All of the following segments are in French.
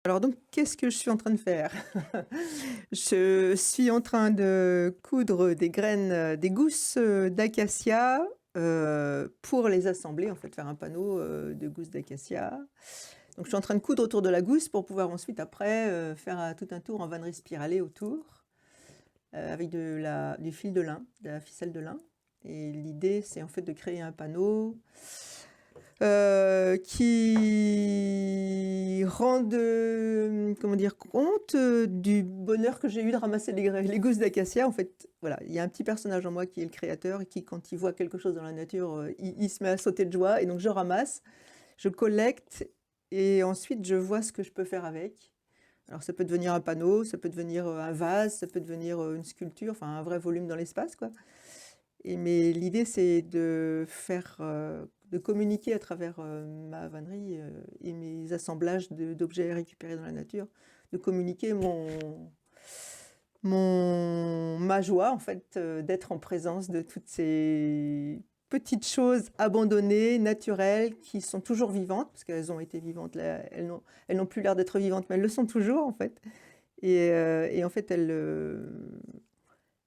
Alors donc, qu'est-ce que je suis en train de faire? Je suis en train de coudre des graines, des gousses, d'acacia, pour les assembler, en fait, faire un panneau, de gousses d'acacia. Donc je suis en train de coudre autour de la gousse pour pouvoir ensuite après, faire, tout un tour en vannerie spiralée autour, avec du fil de lin, de la ficelle de lin et l'idée, c'est en fait de créer un panneau qui rende, comment dire? Compte, du bonheur que j'ai eu de ramasser les gousses d'acacia. En fait, voilà, il y a un petit personnage en moi qui est le créateur et qui, quand il voit quelque chose dans la nature, il se met à sauter de joie et donc je ramasse, je collecte et ensuite je vois ce que je peux faire avec. Alors ça peut devenir un panneau, ça peut devenir, un vase, ça peut devenir, une sculpture, enfin un vrai volume dans l'espace, quoi. Mais l'idée, c'est de faire, de communiquer à travers, ma vannerie, et mes assemblages d'objets récupérés dans la nature, de communiquer ma joie, en fait, d'être en présence de toutes ces petites choses abandonnées, naturelles, qui sont toujours vivantes, parce qu'elles ont été vivantes là, elles n'ont plus l'air d'être vivantes, mais elles le sont toujours, en fait. Et en fait,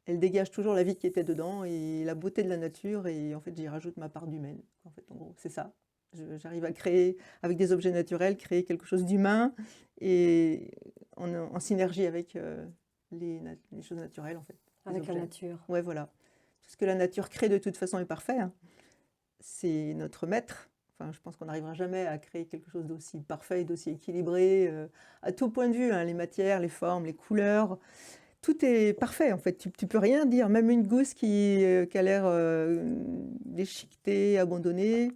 elle dégage toujours la vie qui était dedans et la beauté de la nature et en fait, j'y rajoute ma part d'humaine. En fait, en gros, c'est ça. J'arrive à créer, avec des objets naturels, créer quelque chose d'humain et en synergie avec, les choses naturelles, en fait, les Avec la objets. nature. Ouais, voilà. Tout ce que la nature crée, de toute façon, est parfait, hein. C'est notre maître. Enfin, je pense qu'on n'arrivera jamais à créer quelque chose d'aussi parfait et d'aussi équilibré, à tout point de vue, hein, les matières, les formes, les couleurs. Tout est parfait en fait, tu peux rien dire, même une gousse qui a l'air, déchiquetée, abandonnée,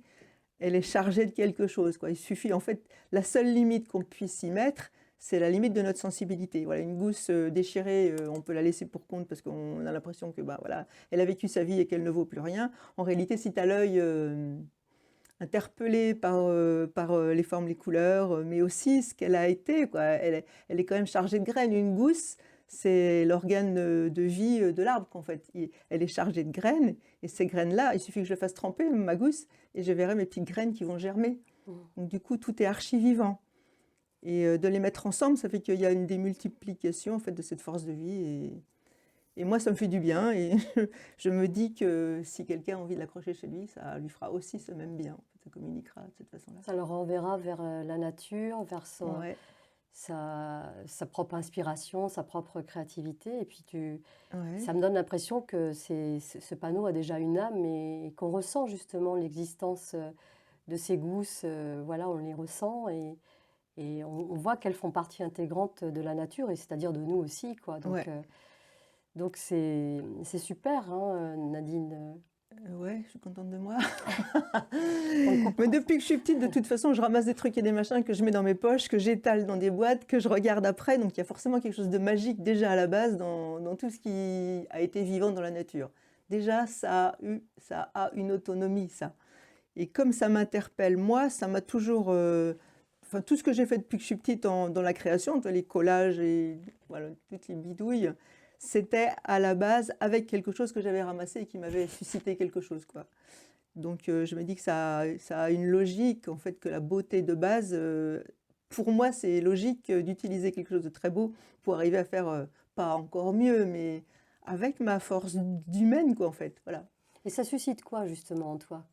elle est chargée de quelque chose, quoi. Il suffit en fait, la seule limite qu'on puisse y mettre, c'est la limite de notre sensibilité. Voilà, une gousse, déchirée, on peut la laisser pour compte parce qu'on a l'impression que, bah, voilà, elle a vécu sa vie et qu'elle ne vaut plus rien. En réalité, si tu as l'œil, interpellé par les formes, les couleurs, mais aussi ce qu'elle a été, quoi. Elle est quand même chargée de graines. Une gousse, c'est l'organe de vie de l'arbre, qu'en fait. Elle est chargée de graines, et ces graines-là, il suffit que je le fasse tremper, ma gousse, et je verrai mes petites graines qui vont germer. Mm. Donc du coup, tout est archi-vivant. Et de les mettre ensemble, ça fait qu'il y a une démultiplication en fait, de cette force de vie. Et moi, ça me fait du bien. Et je me dis que si quelqu'un a envie de l'accrocher chez lui, ça lui fera aussi ce même bien. En fait, ça communiquera de cette façon-là. Ça le renverra vers la nature, vers Ouais, sa propre inspiration, sa propre créativité. Et puis ouais. ça me donne l'impression que ce panneau a déjà une âme et qu'on ressent justement l'existence de ces gousses. Voilà, on les ressent et on voit qu'elles font partie intégrante de la nature et c'est-à-dire de nous aussi, quoi. Ouais, Donc c'est super, hein, Nadine. ouais, je suis contente de moi. On le Mais comprend. depuis que je suis petite, de toute façon, je ramasse des trucs et des machins que je mets dans mes poches, que j'étale dans des boîtes, que je regarde après. Donc il y a forcément quelque chose de magique déjà à la base dans tout ce qui a été vivant dans la nature. Déjà, ça a une autonomie, ça. Et comme ça m'interpelle, moi, ça m'a toujours... enfin, tout ce que j'ai fait depuis que je suis petite dans la création, les collages et voilà, toutes les bidouilles, c'était à la base avec quelque chose que j'avais ramassé et qui m'avait suscité quelque chose, quoi. Donc je me dis que ça a une logique, en fait, que la beauté de base, pour moi, c'est logique d'utiliser quelque chose de très beau pour arriver à faire, pas encore mieux, mais avec ma force d'humaine, quoi, en fait. Voilà. Et ça suscite quoi justement en toi?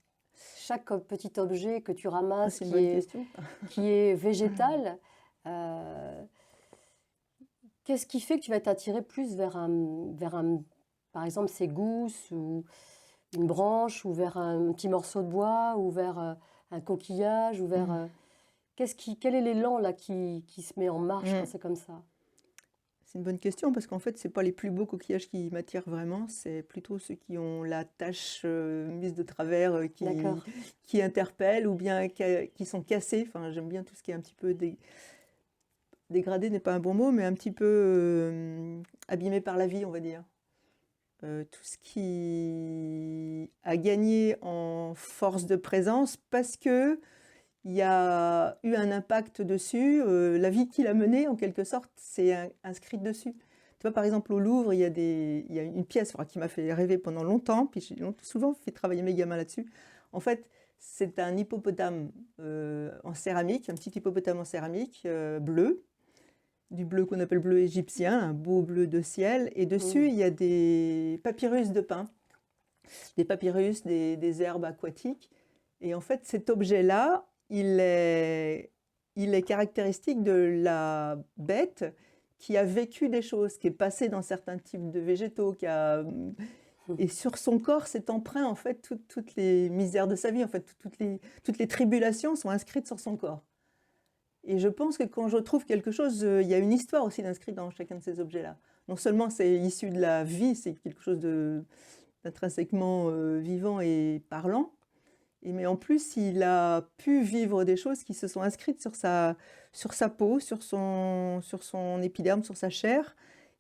Chaque petit objet que tu Ah, ramasses c'est une bonne question. qui est végétal, euh, qu'est-ce qui fait que tu vas t'attirer plus par exemple, ces gousses ou une branche ou vers un petit morceau de bois ou vers un coquillage ou vers... quel est l'élan là qui se met en marche quand Mm. c'est comme ça? C'est une bonne question parce qu'en fait, c'est pas les plus beaux coquillages qui m'attirent vraiment, c'est plutôt ceux qui ont la tache mise de travers D'accord. qui interpellent ou bien qui sont cassés. Enfin, j'aime bien tout ce qui est un petit peu dégradé, n'est pas un bon mot, mais un petit peu abîmé par la vie, on va dire. Tout ce qui a gagné en force de présence parce que il y a eu un impact dessus, la vie qu'il a menée, en quelque sorte, c'est inscrite dessus. Tu vois, par exemple, au Louvre, il y a une pièce qui m'a fait rêver pendant longtemps, puis j'ai souvent fait travailler mes gamins là-dessus. En fait, c'est un hippopotame en céramique, un petit hippopotame en céramique bleu. du bleu qu'on appelle bleu égyptien, un beau bleu de ciel. Et dessus, il y a des papyrus de pin, des papyrus, des herbes aquatiques. Et en fait, cet objet-là, il est caractéristique de la bête qui a vécu des choses, qui est passée dans certains types de végétaux, et sur son corps, c'est empreint en fait toutes les misères de sa vie, en fait toutes les tribulations sont inscrites sur son corps. Et je pense que quand je trouve quelque chose, il y a une histoire aussi d'inscrite dans chacun de ces objets-là. Non seulement c'est issu de la vie, c'est quelque chose d'intrinsèquement vivant et parlant, mais en plus il a pu vivre des choses qui se sont inscrites sur sa peau, sur son épiderme, sur sa chair.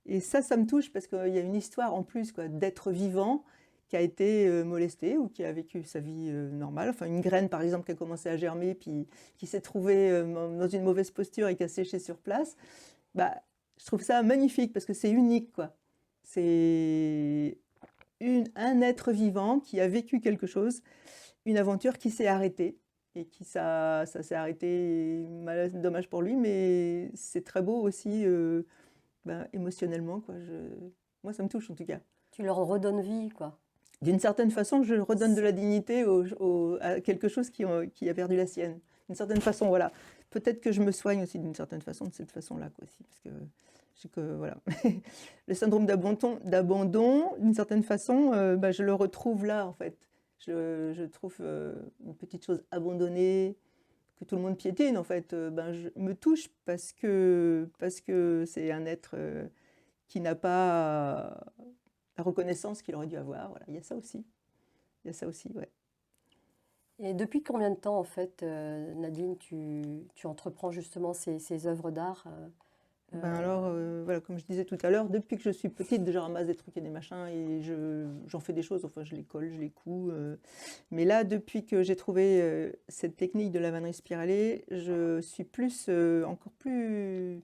Et ça me touche parce qu'il y a une histoire en plus quoi, d'être vivant qui a été molesté ou qui a vécu sa vie normale. Enfin, une graine, par exemple, qui a commencé à germer, puis qui s'est trouvée dans une mauvaise posture et qui a séché sur place. Bah, je trouve ça magnifique parce que c'est unique, quoi. C'est un être vivant qui a vécu quelque chose, une aventure qui s'est arrêtée. Et ça s'est arrêté, dommage pour lui, mais c'est très beau aussi émotionnellement, quoi. Moi, ça me touche en tout cas. Tu leur redonnes vie, quoi. D'une certaine façon, je redonne de la dignité à quelque chose qui a perdu la sienne. D'une certaine façon, voilà. Peut-être que je me soigne aussi d'une certaine façon, de cette façon-là, quoi, aussi, parce que voilà. Le syndrome d'abandon, d'une certaine façon, je le retrouve là, en fait. Je trouve une petite chose abandonnée, que tout le monde piétine, en fait, me touche parce que c'est un être qui n'a pas la reconnaissance qu'il aurait dû avoir. Voilà, il y a ça aussi. Il y a ça aussi, ouais. Et depuis combien de temps, en fait, Nadine, tu entreprends justement ces œuvres d'art Alors, voilà, comme je disais tout à l'heure, depuis que je suis petite, je ramasse des trucs et des machins et j'en fais des choses, enfin je les colle, je les couds. Mais là, depuis que j'ai trouvé cette technique de la vannerie spiralée, je suis encore plus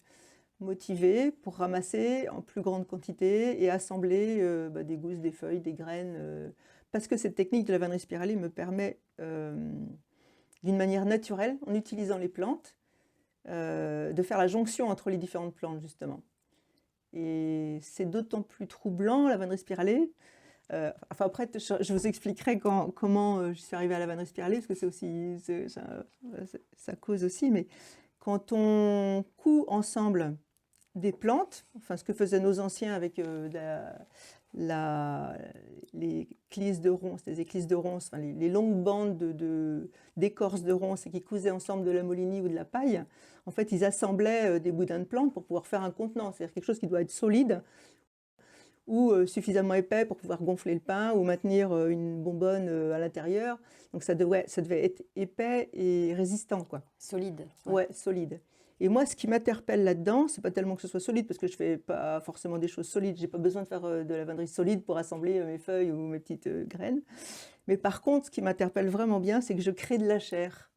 motivée pour ramasser en plus grande quantité et assembler des gousses, des feuilles, des graines. Parce que cette technique de la vannerie spiralée me permet, d'une manière naturelle, en utilisant les plantes, de faire la jonction entre les différentes plantes, justement. Et c'est d'autant plus troublant, la vannerie spiralée. Enfin, après, je vous expliquerai comment je suis arrivée à la vannerie spiralée, parce que c'est aussi, ça cause aussi, mais quand on coud ensemble des plantes, enfin ce que faisaient nos anciens avec les éclisses de ronces, les éclisses de ronces, enfin, les longues bandes d'écorce de ronces et qui cousaient ensemble de la molinie ou de la paille, en fait ils assemblaient des boudins de plantes pour pouvoir faire un contenant, c'est-à-dire quelque chose qui doit être solide ou suffisamment épais pour pouvoir gonfler le pain ou maintenir une bonbonne à l'intérieur. Donc ça devait être épais et résistant, quoi. Solide. Ouais, solide. Et moi, ce qui m'interpelle là-dedans, c'est pas tellement que ce soit solide, parce que je fais pas forcément des choses solides. J'ai pas besoin de faire de la vannerie solide pour assembler mes feuilles ou mes petites graines. Mais par contre, ce qui m'interpelle vraiment bien, c'est que je crée de la chair.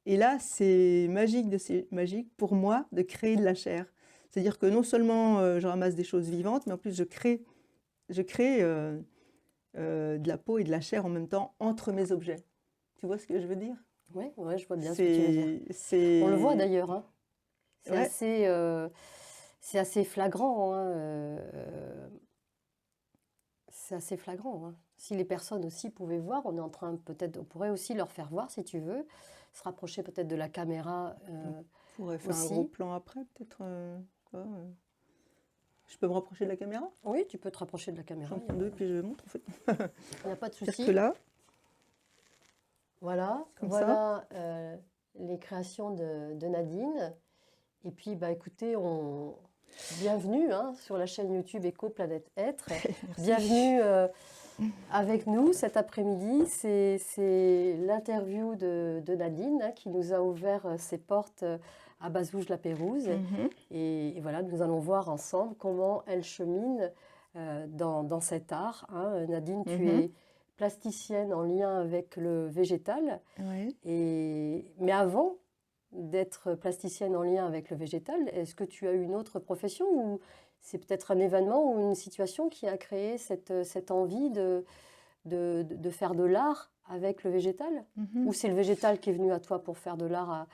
Et là, c'est magique pour moi de créer de la chair. C'est-à-dire que non seulement je ramasse des choses vivantes, mais en plus je crée de la peau et de la chair en même temps entre mes objets. Tu vois ce que je veux dire? Oui, ouais, je vois bien ce que tu veux dire. On le voit d'ailleurs, hein. C'est Ouais. assez flagrant, hein, c'est assez flagrant, hein. Si les personnes aussi pouvaient voir, on est en train peut-être, on pourrait aussi leur faire voir si tu veux, se rapprocher peut-être de la caméra On pourrait faire un aussi. gros plan après, peut-être. Je peux me rapprocher de la caméra? Oui, tu peux te rapprocher de la caméra. J'en prends deux, puis je montre en fait. Il n'y a pas de C'est-à-dire souci. que là, Voilà, comme voilà les créations de Nadine. Et puis, bah, écoutez, bienvenue hein, sur la chaîne YouTube Éco-Planète Être. Bienvenue avec nous cet après-midi. C'est l'interview de Nadine hein, qui nous a ouvert ses portes à Bazouges-la-Pérouse. Et voilà, nous allons voir ensemble comment elle chemine dans cet art. Hein. Nadine, tu es plasticienne en lien avec le végétal. Ouais. Mais avant d'être plasticienne en lien avec le végétal, est-ce que tu as une autre profession ou c'est peut-être un événement ou une situation qui a créé cette envie de faire de l'art avec le végétal? Ou c'est le végétal qui est venu à toi pour faire de l'art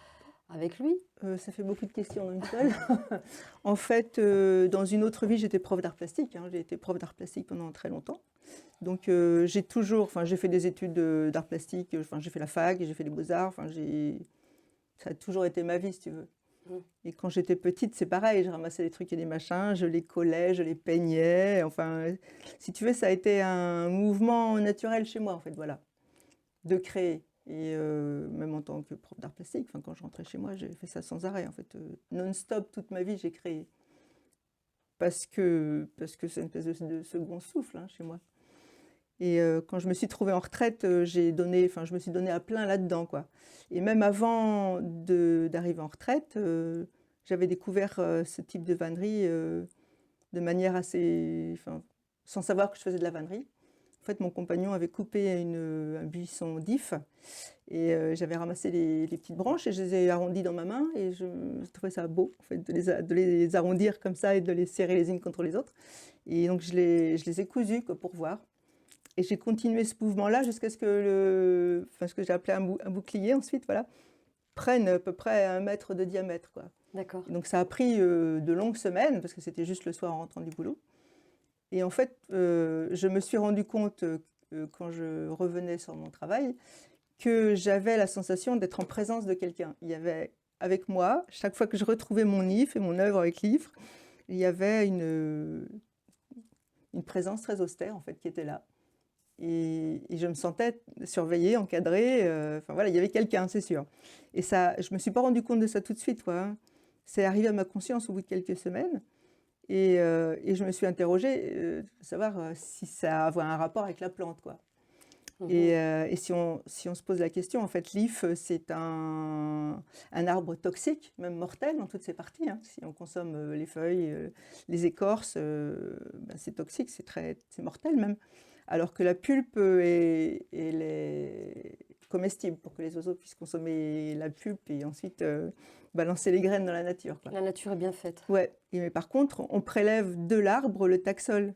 avec lui? Ça fait beaucoup de questions dans une seule. En fait, dans une autre vie, j'étais prof d'art plastique, hein. J'ai été prof d'art plastique pendant très longtemps. Donc, j'ai fait des études d'art plastique, enfin, j'ai fait la fac, j'ai fait les beaux-arts, enfin, ça a toujours été ma vie, si tu veux. Mm. Et quand j'étais petite, c'est pareil, je ramassais des trucs et des machins, je les collais, je les peignais, enfin, si tu veux, ça a été un mouvement naturel chez moi, en fait, voilà, de créer. Et même en tant que prof d'art plastique, enfin, quand je rentrais chez moi, j'ai fait ça sans arrêt, en fait, non-stop, toute ma vie, j'ai créé. Parce que c'est une espèce de second souffle, hein, chez moi. Et quand je me suis trouvée en retraite, je me suis donnée à plein là-dedans, quoi. Et même avant d'arriver en retraite, j'avais découvert ce type de vannerie de manière assez, enfin, sans savoir que je faisais de la vannerie. En fait, mon compagnon avait coupé un buisson d'if et j'avais ramassé les petites branches et je les ai arrondies dans ma main et je trouvais ça beau, en fait, de les arrondir comme ça et de les serrer les unes contre les autres. Et donc, je les ai cousues, quoi, pour voir. Et j'ai continué ce mouvement-là jusqu'à ce que ce que j'ai appelé un bouclier ensuite, voilà, prenne à peu près 1 mètre de diamètre, quoi. D'accord. Et donc ça a pris de longues semaines, parce que c'était juste le soir en rentrant du boulot. Et en fait, je me suis rendu compte, quand je revenais sur mon travail, que j'avais la sensation d'être en présence de quelqu'un. Il y avait avec moi, chaque fois que je retrouvais mon if et mon œuvre avec livre, il y avait une présence très austère, en fait, qui était là. Et je me sentais surveillée, encadrée, enfin voilà, il y avait quelqu'un, c'est sûr. Et ça, je me suis pas rendu compte de ça tout de suite, quoi, hein. C'est arrivé à ma conscience au bout de quelques semaines et je me suis interrogée, de savoir, si ça avait un rapport avec la plante, quoi. Mhm. Et si on se pose la question, en fait, l'if, c'est un arbre toxique, même mortel dans toutes ses parties, hein. Si on consomme, les feuilles, les écorces, c'est toxique, c'est mortel même. Alors que la pulpe, elle est comestible pour que les oiseaux puissent consommer la pulpe et ensuite, balancer les graines dans la nature, quoi. La nature est bien faite. Ouais, mais par contre, on prélève de l'arbre le taxol,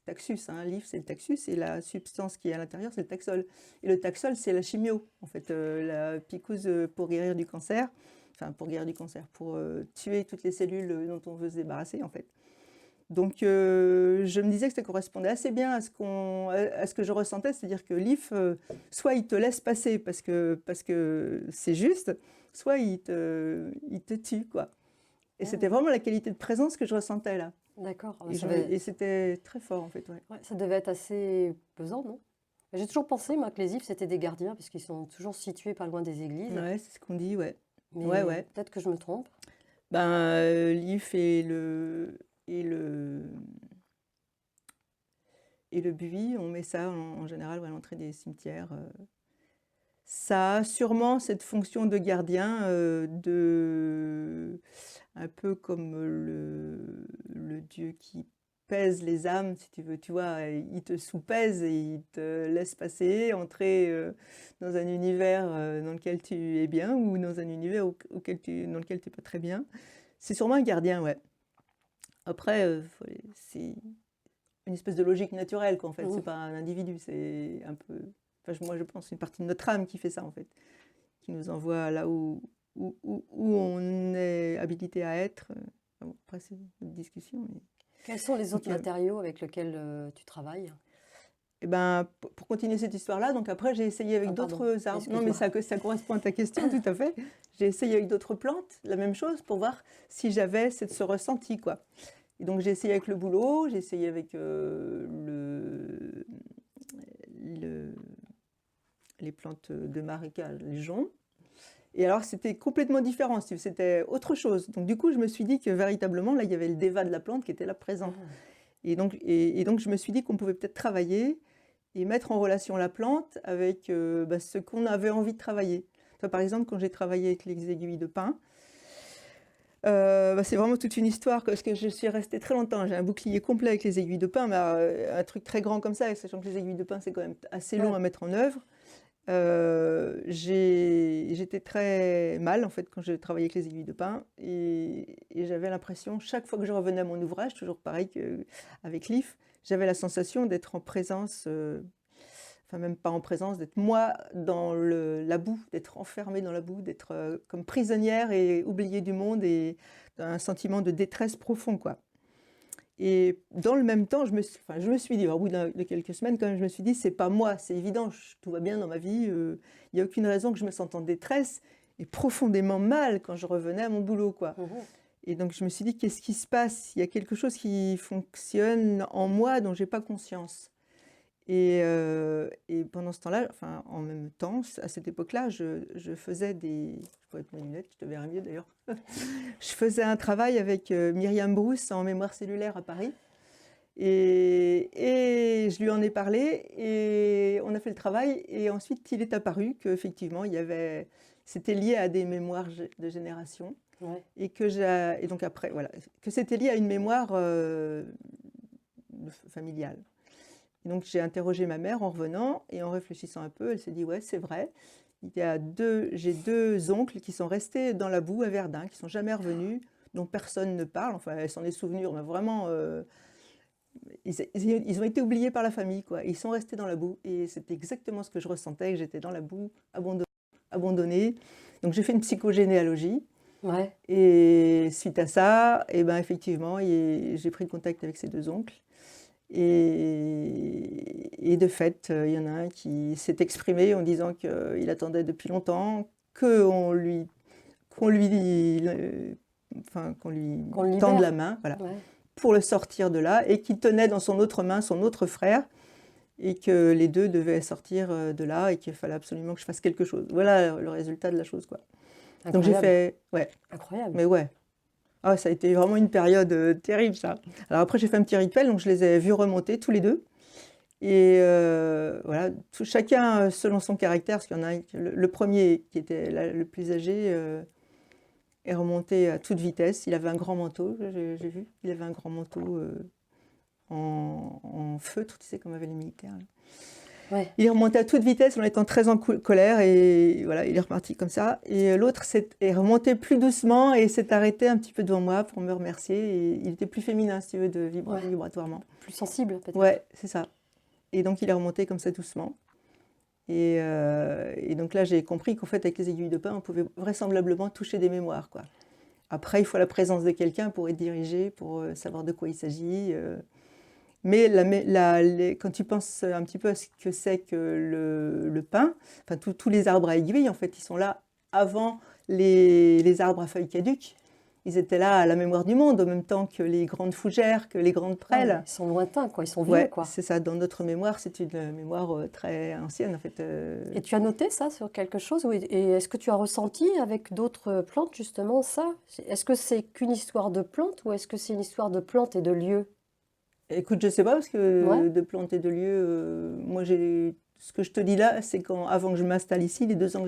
taxus, hein, l'if c'est le taxus, et la substance qui est à l'intérieur c'est le taxol. Et le taxol c'est la chimio, en fait, la picouse pour guérir du cancer, enfin pour guérir du cancer, pour tuer toutes les cellules dont on veut se débarrasser, en fait. Donc je me disais que ça correspondait assez bien à ce que je ressentais, c'est-à-dire que l'if, soit il te laisse passer parce que c'est juste, soit il te tue, quoi. Et c'était vraiment la qualité de présence que je ressentais là. D'accord. Et c'était très fort, en fait, ouais. Ouais, ça devait être assez pesant, non? J'ai toujours pensé, moi, que les ifs, c'était des gardiens, puisqu'ils sont toujours situés pas loin des églises. Ouais, c'est ce qu'on dit, ouais. Mais Ouais, ouais. peut-être que je me trompe. Ben, l'if et le et le buis, on met ça en général à l'entrée des cimetières. Ça a sûrement cette fonction de gardien, un peu comme le dieu qui pèse les âmes, si tu veux, tu vois, il te soupèse et il te laisse passer, entrer dans un univers dans lequel tu es bien ou dans un univers dans lequel tu n'es pas très bien. C'est sûrement un gardien, ouais. Après, c'est une espèce de logique naturelle, quoi, en fait. C'est pas un individu, c'est un peu. Enfin, moi, je pense une partie de notre âme qui fait ça, en fait, qui nous envoie là où on est habilité à être. Bon, après, c'est une discussion. Mais... Quels sont les autres Donc, matériaux avec lesquels tu travailles? et ben, pour continuer cette histoire-là, donc après, j'ai essayé avec Pardon, d'autres arbres. Non, mais excuse-moi. ça correspond à ta question, tout à fait. J'ai essayé avec d'autres plantes, la même chose, pour voir si j'avais ce ressenti, quoi. Et donc, j'ai essayé avec le bouleau, j'ai essayé avec les plantes de marécage, les joncs. Et alors, c'était complètement différent, c'était autre chose. Donc, du coup, je me suis dit que véritablement, là, il y avait le déva de la plante qui était là présent. Et donc, je me suis dit qu'on pouvait peut-être travailler et mettre en relation la plante avec ce qu'on avait envie de travailler. Toi, par exemple, quand j'ai travaillé avec les aiguilles de pin, c'est vraiment toute une histoire, parce que je suis restée très longtemps. J'ai un bouclier complet avec les aiguilles de pin, mais un truc très grand comme ça, sachant que les aiguilles de pin, c'est quand même assez long à mettre en œuvre. J'étais très mal, en fait, quand je travaillais avec les aiguilles de pin, et j'avais l'impression, chaque fois que je revenais à mon ouvrage, toujours pareil qu'avec l'IF, j'avais la sensation d'être en présence enfin même pas en présence, d'être moi dans la boue, d'être enfermée dans la boue, d'être comme prisonnière et oubliée du monde et un sentiment de détresse profond, quoi. Et dans le même temps, je me suis dit, au bout de quelques semaines, quand même, je me suis dit, c'est pas moi, c'est évident, tout va bien dans ma vie, il n'y a aucune raison que je me sente en détresse et profondément mal quand je revenais à mon boulot, quoi. Mhm. Et donc je me suis dit, qu'est-ce qui se passe? Il y a quelque chose qui fonctionne en moi dont j'ai pas conscience. Et pendant ce temps-là, enfin en même temps, à cette époque-là, je faisais des... Je pourrais mettre mes lunettes, je te verrais mieux d'ailleurs. Je faisais un travail avec Myriam Brousse en mémoire cellulaire à Paris. Et je lui en ai parlé et on a fait le travail. Et ensuite, il est apparu qu'effectivement, c'était lié à des mémoires de génération. Ouais. Et donc après, voilà, que c'était lié à une mémoire familiale. Et donc j'ai interrogé ma mère en revenant et en réfléchissant un peu, elle s'est dit ouais, c'est vrai. J'ai 2 oncles qui sont restés dans la boue à Verdun, qui ne sont jamais revenus, dont personne ne parle. Enfin, elle s'en est souvenue, mais vraiment, ils ont été oubliés par la famille, quoi. Ils sont restés dans la boue et c'était exactement ce que je ressentais, que j'étais dans la boue, abandonnée. Donc j'ai fait une psychogénéalogie. Ouais. Et suite à ça, eh ben, effectivement, j'ai pris contact avec ces 2 oncles. Et de fait, il y en a un qui s'est exprimé en disant qu'il attendait depuis longtemps qu'on lui, qu'on lui, qu'on lui Qu'on le tende la libère. main, voilà, Ouais. pour le sortir de là, et qu'il tenait dans son autre main son autre frère, et que les 2 devaient sortir de là, et qu'il fallait absolument que je fasse quelque chose. Voilà le résultat de la chose, quoi. Donc j'ai Incroyable. fait, ouais, Incroyable. mais ouais. Ah, ça a été vraiment une période terrible, ça. Alors après, j'ai fait un petit rituel, donc je les ai vus remonter tous les 2. Et voilà, chacun selon son caractère, parce qu'il y en a le premier qui était le plus âgé est remonté à toute vitesse. Il avait un grand manteau, j'ai vu. Il avait un grand manteau en feutre, tu sais, comme avaient les militaires. Ouais. Il est remonté à toute vitesse en étant très en colère et voilà, il est reparti comme ça. Et l'autre est remonté plus doucement et s'est arrêté un petit peu devant moi pour me remercier. Et il était plus féminin, si tu veux, Ouais. vibratoirement. Plus sensible, peut-être. Ouais, c'est ça. Et donc il est remonté comme ça doucement. Et donc là, j'ai compris qu'en fait, avec les aiguilles de pain, on pouvait vraisemblablement toucher des mémoires, quoi. Après, il faut la présence de quelqu'un pour être dirigé, pour savoir de quoi il s'agit. Mais quand tu penses un petit peu à ce que c'est que le pin, enfin tous les arbres à aiguilles, en fait, ils sont là avant les arbres à feuilles caduques. Ils étaient là à la mémoire du monde, en même temps que les grandes fougères, que les grandes prêles. Ouais, ils sont lointains, quoi. Ils sont vieux, Ouais, quoi. c'est ça. Dans notre mémoire, c'est une mémoire très ancienne, en fait. Et tu as noté ça sur quelque chose? Et est-ce que tu as ressenti avec d'autres plantes, justement, ça? Est-ce que c'est qu'une histoire de plantes ou est-ce que c'est une histoire de plantes et de lieux? Écoute, je sais pas, parce Ouais. que de plantes et de lieux, moi, ce que je te dis là, c'est avant que je m'installe ici, les 2 ans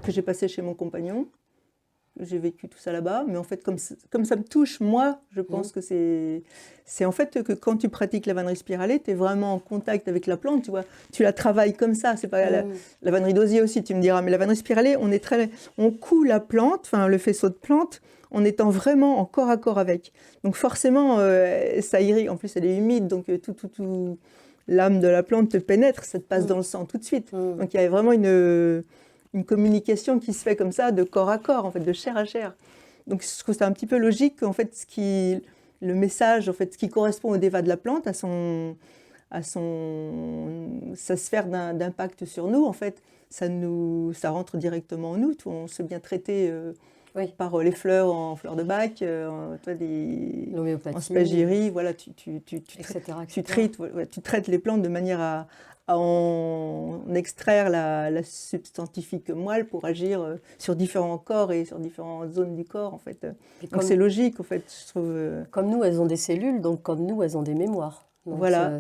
que j'ai passé chez mon compagnon, j'ai vécu tout ça là-bas. Mais en fait, comme ça me touche, moi, je Mhm. pense que c'est en fait que quand tu pratiques la vannerie spiralée, tu es vraiment en contact avec la plante, tu vois. Tu la travailles comme ça. C'est pas Mhm. la vannerie d'osier aussi, tu me diras. Mais la vannerie spiralée, on coud la plante, enfin le faisceau de plante, en étant vraiment en corps à corps avec. Donc forcément, ça irrigue. En plus, elle est humide, donc tout l'âme de la plante te pénètre, ça te passe dans le sang tout de suite. Mhm. Donc il y a vraiment une communication qui se fait comme ça, de corps à corps, en fait, de chair à chair. Donc je trouve ça un petit peu logique qu'en fait, le message, en fait, ce qui correspond au déva de la plante, à sa sphère d'impact sur nous, en fait, ça rentre directement en nous. On se bien traité Oui, par les fleurs en fleurs de bac, toi, en l'homéopathie, spagérie, voilà, etc., tu etc. traites les plantes de manière à en extraire la substantifique moelle pour agir sur différents corps et sur différentes zones du corps, en fait. Et Donc c'est logique, en fait, je trouve. comme nous, elles ont des cellules, donc comme nous, elles ont des mémoires. Donc Voilà,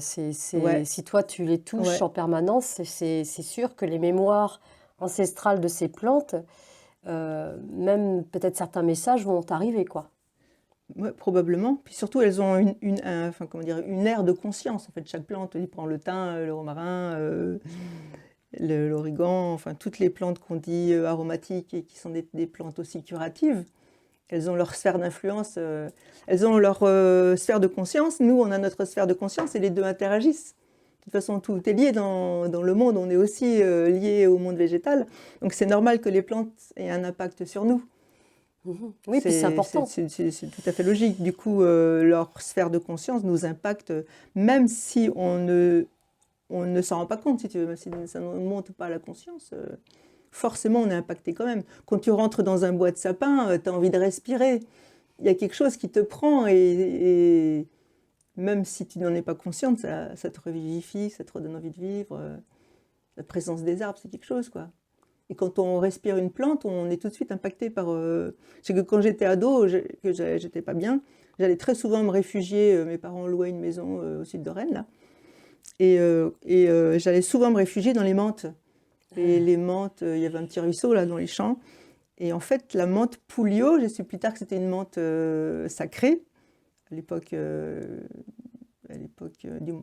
ouais, si toi, tu les touches ouais. en permanence, c'est sûr que les mémoires ancestrales de ces plantes, même peut-être certains messages vont t'arriver, quoi. Ouais, probablement. Puis surtout, elles ont enfin, comment dire, une aire de conscience. En fait, chaque plante, il prend le thym, le romarin, l'origan, enfin toutes les plantes qu'on dit aromatiques et qui sont des plantes aussi curatives. Elles ont leur sphère d'influence, elles ont leur sphère de conscience. Nous, on a notre sphère de conscience et les 2 interagissent. toute façon, tout est lié dans le monde, on est aussi lié au monde végétal. Donc c'est normal que les plantes aient un impact sur nous. Oui, puis c'est important. C'est tout à fait logique. Du coup, leur sphère de conscience nous impacte, même si on ne s'en rend pas compte, si tu veux, même si ça ne monte pas à la conscience. Forcément, on est impacté quand même. Quand tu rentres dans un bois de sapin, tu as envie de respirer. Il y a quelque chose qui te prend et même si tu n'en es pas consciente, ça te revivifie, ça te redonne envie de vivre. La présence des arbres, c'est quelque chose, quoi. Et quand on respire une plante, on est tout de suite impacté par... C'est que quand j'étais ado, que j'étais pas bien, j'allais très souvent me réfugier, mes parents louaient une maison au sud de Rennes, là, et j'allais souvent me réfugier dans les menthes. Et les menthes, il y avait un petit ruisseau là dans les champs, et en fait la menthe Pouliot, j'ai su plus tard que c'était une menthe sacrée, à l'époque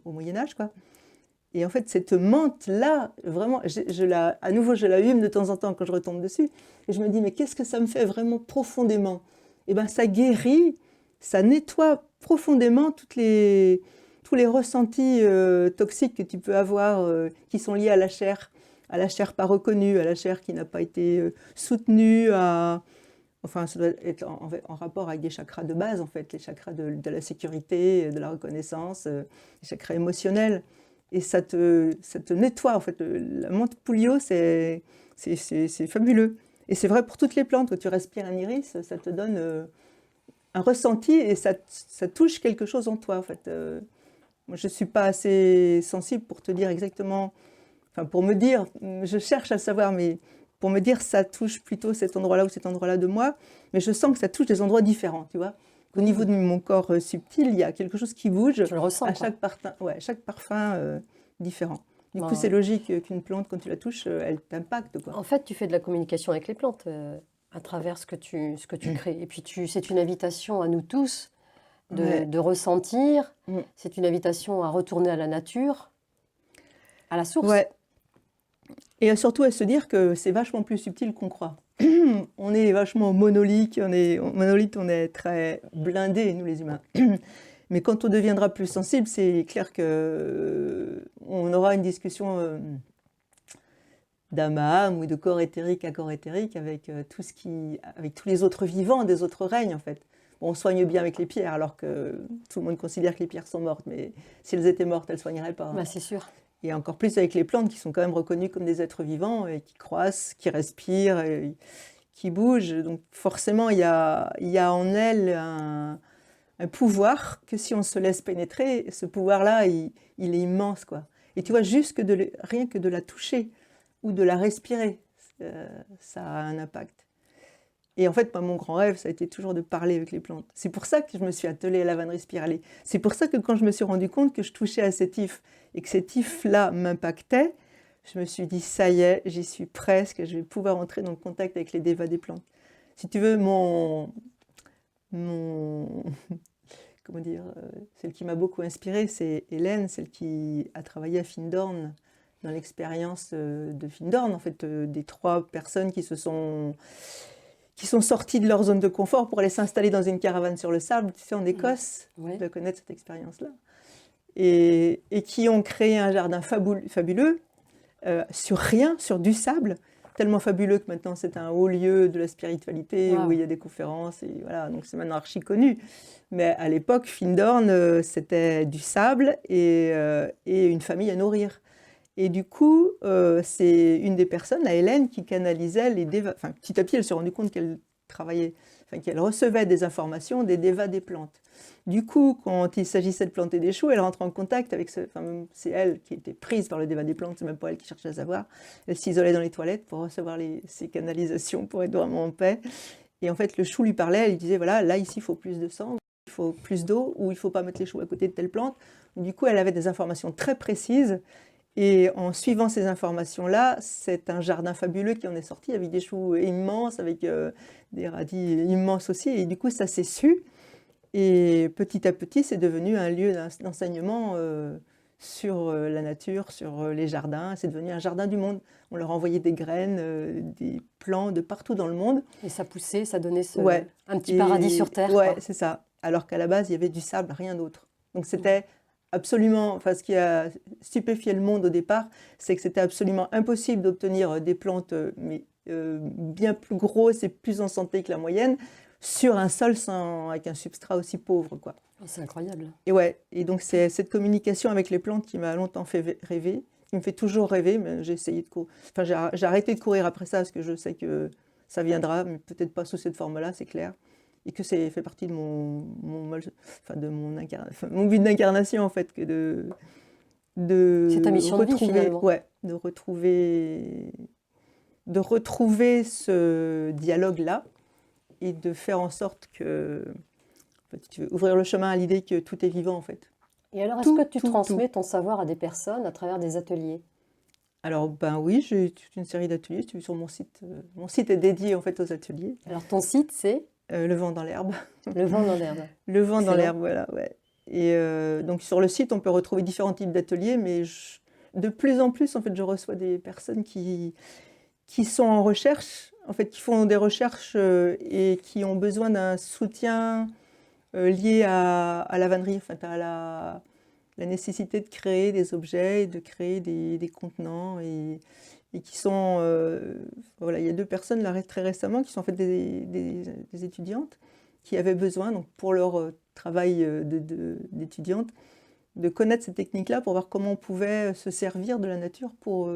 au Moyen-Âge, quoi. Et en fait, cette menthe-là, vraiment, à nouveau, je la hume de temps en temps quand je retombe dessus. Et je me dis, mais qu'est-ce que ça me fait vraiment profondément? Eh bien, ça guérit, ça nettoie profondément tous les ressentis toxiques que tu peux avoir, qui sont liés à la chair pas reconnue, à la chair qui n'a pas été soutenue, enfin, ça doit être en rapport avec des chakras de base, en fait, les chakras de la sécurité, de la reconnaissance, les chakras émotionnels. Et ça te nettoie, en fait. La menthe Pouliot, c'est fabuleux. Et c'est vrai pour toutes les plantes. Quand tu respires un iris, ça te donne un ressenti et ça touche quelque chose en toi, en fait. Moi, je ne suis pas assez sensible pour te dire exactement... Enfin, pour me dire, je cherche à savoir, mais pour me dire, ça touche plutôt cet endroit-là ou cet endroit-là de moi. Mais je sens que ça touche des endroits différents, tu vois. Au niveau de mon corps subtil, il y a quelque chose qui bouge Tu le ressens, à quoi. chaque parfum différent. Du coup, Ben, c'est logique qu'une plante, quand tu la touches, elle t'impacte, quoi. en fait, tu fais de la communication avec les plantes à travers ce que tu crées. Et puis, c'est une invitation à nous tous Ouais. de ressentir. Mm. C'est une invitation à retourner à la nature, à la source. Ouais. Et surtout à se dire que c'est vachement plus subtil qu'on croit. On est vachement monolithe, on est très blindés, nous les humains. Mais quand on deviendra plus sensible, c'est clair que on aura une discussion d'âme à âme ou de corps éthérique à corps éthérique avec avec tous les autres vivants des autres règnes, en fait. Bon, on soigne bien avec les pierres, alors que tout le monde considère que les pierres sont mortes, mais si elles étaient mortes, elles ne soigneraient pas. Ben, c'est sûr. Et encore plus avec les plantes qui sont quand même reconnues comme des êtres vivants et qui croissent, qui respirent, et qui bougent. Donc forcément, il y a en elles un pouvoir que si on se laisse pénétrer, ce pouvoir-là, il est immense, quoi. Et tu vois, juste rien que de la toucher ou de la respirer, ça a un impact. Et en fait, moi, mon grand rêve, ça a été toujours de parler avec les plantes. C'est pour ça que je me suis attelée à la vannerie spiralée. C'est pour ça que quand je me suis rendu compte que je touchais à cet if et que cet if-là m'impactait, je me suis dit, ça y est, j'y suis presque, je vais pouvoir entrer dans le contact avec les dévas des plantes. Si tu veux, comment dire, celle qui m'a beaucoup inspirée, c'est Hélène, celle qui a travaillé à Findorn, dans l'expérience de Findorn, en fait, des 3 personnes qui sont sorties de leur zone de confort pour aller s'installer dans une caravane sur le sable, tu sais, en Écosse. Oui. Tu dois connaître cette expérience-là. Et qui ont créé un jardin fabuleux, sur rien, sur du sable, tellement fabuleux que maintenant c'est un haut lieu de la spiritualité où il y a des conférences, et voilà, donc c'est maintenant archi connu. Mais à l'époque, Findorn, c'était du sable et une famille à nourrir. Et du coup, c'est une des personnes, la Hélène, qui canalisait les dévas. Enfin, petit à petit, elle s'est rendue compte qu'elle qu'elle recevait des informations des dévas des plantes. Du coup, quand il s'agissait de planter des choux, elle rentre en contact avec c'est elle qui était prise par le déva des plantes, c'est même pas elle qui cherchait à savoir. Elle s'isolait dans les toilettes pour recevoir ces canalisations, pour être vraiment en paix. Et en fait, le chou lui parlait, elle lui disait, voilà, là, ici, il faut plus de sang, il faut plus d'eau, ou il ne faut pas mettre les choux à côté de telle plante. Du coup, elle avait des informations très précises. Et en suivant ces informations-là, c'est un jardin fabuleux qui en est sorti, avec des choux immenses, avec des radis immenses aussi. Et du coup, ça s'est su. Et petit à petit, c'est devenu un lieu d'enseignement sur la nature, sur les jardins. C'est devenu un jardin du monde. On leur envoyait des graines, des plants de partout dans le monde. Et ça poussait, ça donnait Ouais. un petit paradis sur Terre. Ouais, quoi. c'est ça. Alors qu'à la base, il y avait du sable, rien d'autre. Donc c'était absolument, enfin, ce qui a stupéfié le monde au départ, c'est que c'était absolument impossible d'obtenir des plantes bien plus grosses et plus en santé que la moyenne sur un sol avec un substrat aussi pauvre, quoi. Oh, c'est incroyable. Et ouais, et donc c'est cette communication avec les plantes qui m'a longtemps fait rêver, qui me fait toujours rêver, mais j'ai essayé de enfin, j'ai arrêté de courir après ça parce que je sais que ça viendra, mais peut-être pas sous cette forme-là, c'est clair. Et que c'est fait partie de mon but d'incarnation en fait, que C'est ta mission de vie, finalement. ouais, de retrouver ce dialogue-là et de faire en sorte que, en fait, si tu veux, ouvrir le chemin à l'idée que tout est vivant en fait. Et alors, est-ce que tu transmets ton savoir à des personnes à travers des ateliers? Alors, ben oui, j'ai toute une série d'ateliers. Tu es sur mon site. Mon site est dédié en fait aux ateliers. Alors, ton site, c'est Le vent dans l'herbe. Le vent dans l'herbe. Le vent dans Excellent. l'herbe, voilà, ouais. Et donc sur le site, on peut retrouver différents types d'ateliers, mais de plus en plus, en fait, je reçois des personnes qui sont en recherche, en fait, qui font des recherches et qui ont besoin d'un soutien lié à la vannerie, en fait, à la nécessité de créer des objets, de créer des contenants et qui sont... voilà, il y a 2 personnes là, très récemment qui sont en fait des étudiantes qui avaient besoin, donc, pour leur travail d'étudiante, de connaître ces techniques-là pour voir comment on pouvait se servir de la nature pour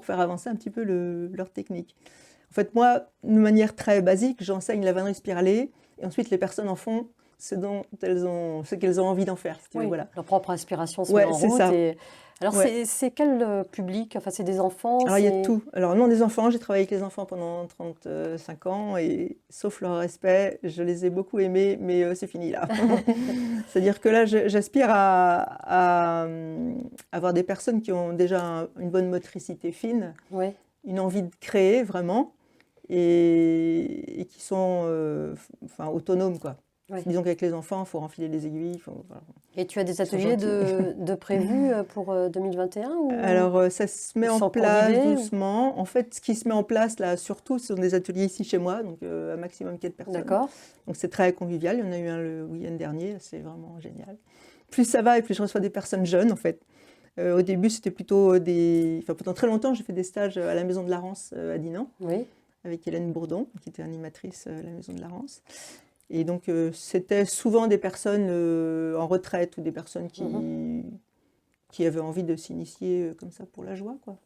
faire avancer un petit peu leur technique. En fait, moi, de manière très basique, j'enseigne la vannerie spiralée et ensuite les personnes en font ce qu'elles ont envie d'en faire. Si tu veux, Oui, voilà. leur propre inspiration se Ouais, met en c'est route. ça. Alors, Ouais. c'est quel public? Enfin, c'est des enfants? Alors, il y a de tout. Alors, non, des enfants, j'ai travaillé avec les enfants pendant 35 ans, et sauf leur respect, je les ai beaucoup aimés, mais c'est fini là. C'est-à-dire que là, j'aspire à avoir des personnes qui ont déjà une bonne motricité fine, Oui. une envie de créer vraiment, et qui sont enfin, autonomes, quoi. Oui. Disons qu'avec les enfants, il faut renfiler les aiguilles. Voilà. Et tu as des Ils sont ateliers gentils. de prévus pour 2021 ou Alors, ça se met en sans cours place d'idée, ou- doucement. En fait, ce qui se met en place, là, surtout, ce sont des ateliers ici chez moi, donc un maximum 4 personnes. D'accord. Donc, c'est très convivial. Il y en a eu un le week-end dernier, c'est vraiment génial. Plus ça va et plus je reçois des personnes jeunes, en fait. Au début, c'était plutôt Enfin, pendant très longtemps, j'ai fait des stages à la Maison de la Rance à Dinan, Oui. avec Hélène Bourdon, qui était animatrice à la Maison de la Rance. Et donc, c'était souvent des personnes en retraite ou des personnes qui avaient envie de s'initier comme ça pour la joie, quoi.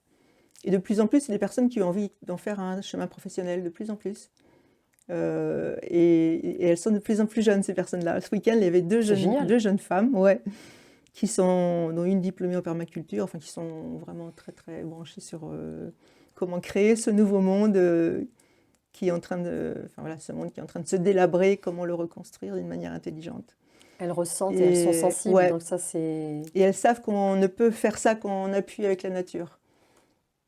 Et de plus en plus, c'est des personnes qui ont envie d'en faire un chemin professionnel, de plus en plus. Et elles sont de plus en plus jeunes, ces personnes-là. Ce week-end, il y avait deux jeunes femmes, ouais, dont une diplômée en permaculture, enfin, qui sont vraiment très, très branchées sur comment créer ce nouveau monde qui est en train enfin, voilà, ce monde qui est en train de se délabrer, comment le reconstruire d'une manière intelligente. Elles ressentent et elles sont sensibles, ouais. donc ça c'est... Et elles savent qu'on ne peut faire ça qu'en appui avec la nature.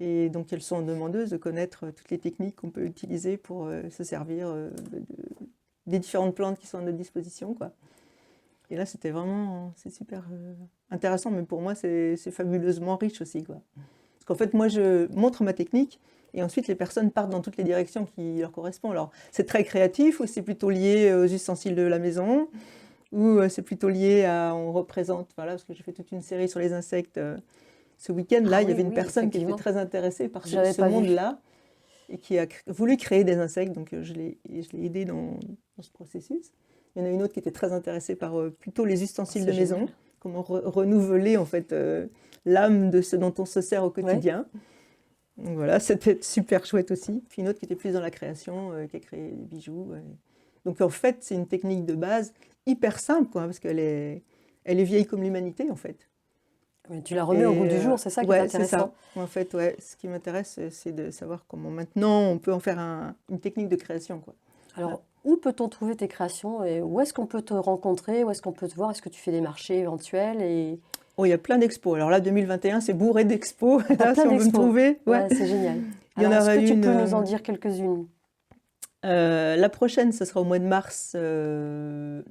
Et donc elles sont demandeuses de connaître toutes les techniques qu'on peut utiliser pour se servir des différentes plantes qui sont à notre disposition, quoi. Et là, c'est super intéressant, mais pour moi, c'est fabuleusement riche aussi, quoi. Parce qu'en fait, moi, je montre ma technique, et ensuite, les personnes partent dans toutes les directions qui leur correspondent. Alors, c'est très créatif, ou c'est plutôt lié aux ustensiles de la maison, ou c'est plutôt lié on représente, voilà, parce que j'ai fait toute une série sur les insectes. Ce week-end-là, il y avait une personne qui était très intéressée par ce monde-là, et qui a voulu créer des insectes, donc je l'ai aidé dans ce processus. Il y en a une autre qui était très intéressée par plutôt les ustensiles de maison, génial. Comment renouveler en fait l'âme de ce dont on se sert au quotidien. Ouais. Donc voilà, c'était super chouette aussi. Puis une autre qui était plus dans la création, qui a créé des bijoux. Donc en fait, c'est une technique de base hyper simple, quoi, parce qu'elle est vieille comme l'humanité en fait. Mais tu la remets au goût du jour, c'est ça qui est intéressant. C'est ça. En fait, ouais, ce qui m'intéresse, c'est de savoir comment maintenant on peut en faire une technique de création, quoi. Alors, où peut-on trouver tes créations et où est-ce qu'on peut te rencontrer? Où est-ce qu'on peut te voir? Est-ce que tu fais des marchés éventuels et... Oh, il y a plein d'expos. Alors là, 2021, c'est bourré d'expos. Là, si on veut me trouver. Ouais, c'est génial. Il y en aura est-ce que tu peux nous en dire quelques-unes? La prochaine, ce sera au mois de mars,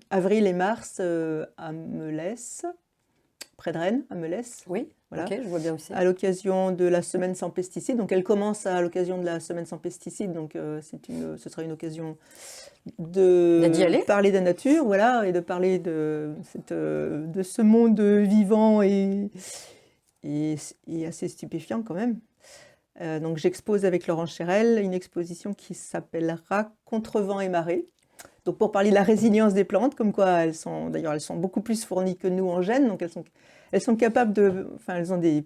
avril et mars, à Melesse, près de Rennes, à Melesse. Oui. Voilà. Ok, je vois bien où c'est. À l'occasion de la semaine sans pesticides. Donc elle commence à l'occasion de la semaine sans pesticides, donc ce sera une occasion D'y de aller? parler de la nature, voilà, et de parler de ce monde vivant et, et assez stupéfiant quand même. Donc j'expose avec Laurence Chérel une exposition qui s'appellera Contre vent et marée. Donc pour parler de la résilience des plantes, comme quoi elles sont beaucoup plus fournies que nous en gènes, donc elles sont capables elles ont des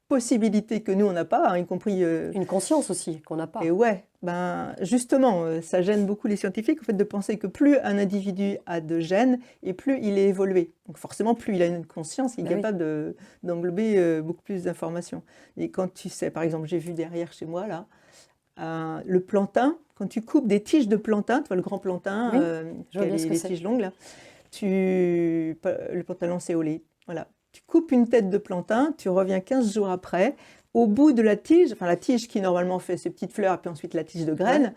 possibilités que nous on n'a pas, hein, y compris. Une conscience aussi qu'on n'a Et pas. ouais, ben justement, ça gêne beaucoup les scientifiques en fait de penser que plus un individu a de gènes et plus il est évolué. Donc forcément, plus il a une conscience, il est Ben oui. capable d'englober beaucoup plus d'informations. Et quand tu sais, par exemple, j'ai vu derrière chez moi là, le plantain, quand tu coupes des tiges de plantain, tu vois le grand plantain Oui, je qui vois a bien ce que les c'est. tiges longues là, le plantain lancéolé, voilà. Tu coupes une tête de plantain, tu reviens 15 jours après, au bout de la tige, enfin la tige qui normalement fait ses petites fleurs, et puis ensuite la tige de Ouais, graines,